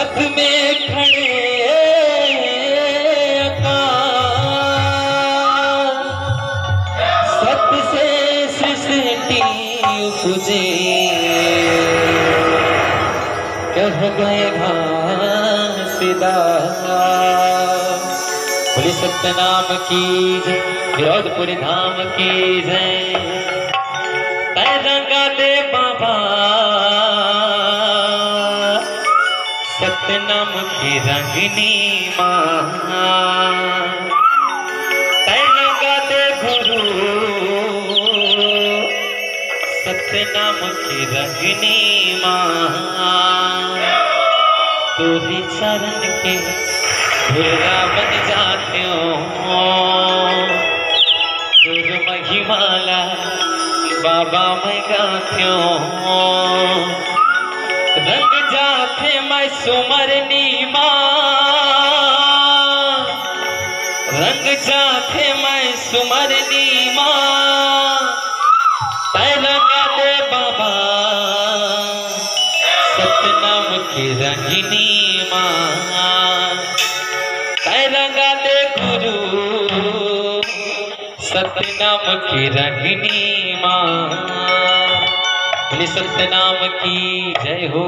सत में खड़े सत से सृष्टि उपजे कह गए घासीदास। बोले सत्य नाम की जय, विरोधपुरी धाम की जय। रंगा दे बाबा सत्य नाम की रंगनी माँ, रंगा दे गुरु सत्य नाम की रंगनी माँ। तोरी चरण के धुरा बन जाते हो, तुर महिमाला बाबा मैं गाते हो। रंग जाते मैं सुमरनी माँ, रंग जाते मैं सुमरनी माँ। रंगा दे बाबा सतनाम की रंगनी माँ, रंगा दे गुरु सतनाम की रंगनी माँ। सतनाम की जय हो।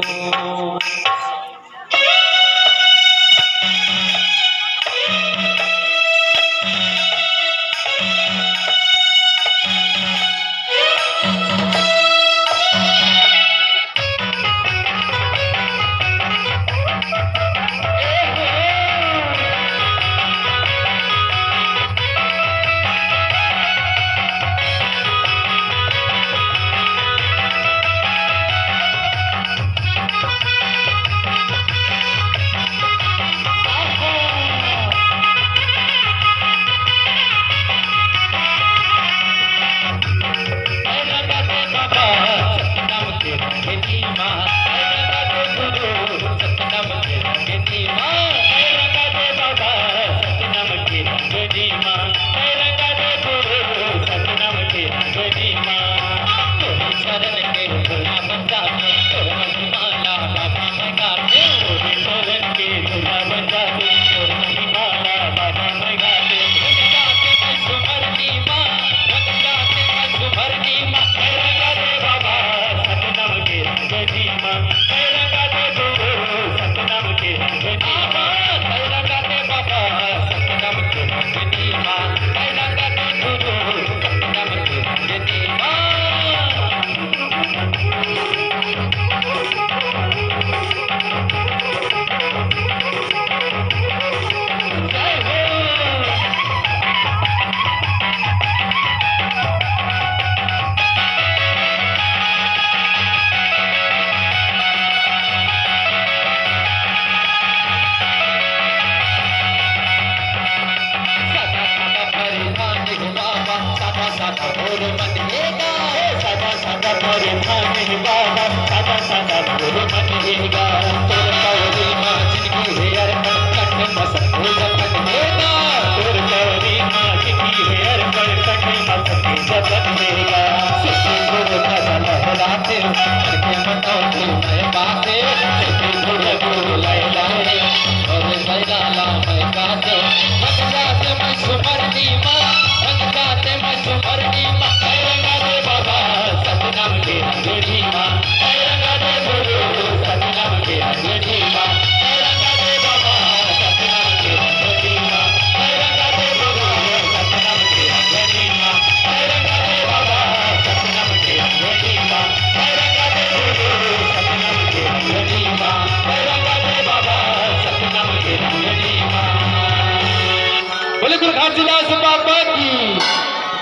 घासीदास बाबा की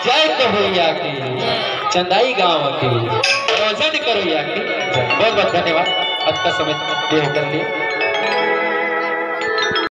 जय कहोया की, चंदाई गांव की रोशन करोया की। बहुत बहुत धन्यवाद, आपका समय दे होकर लिए।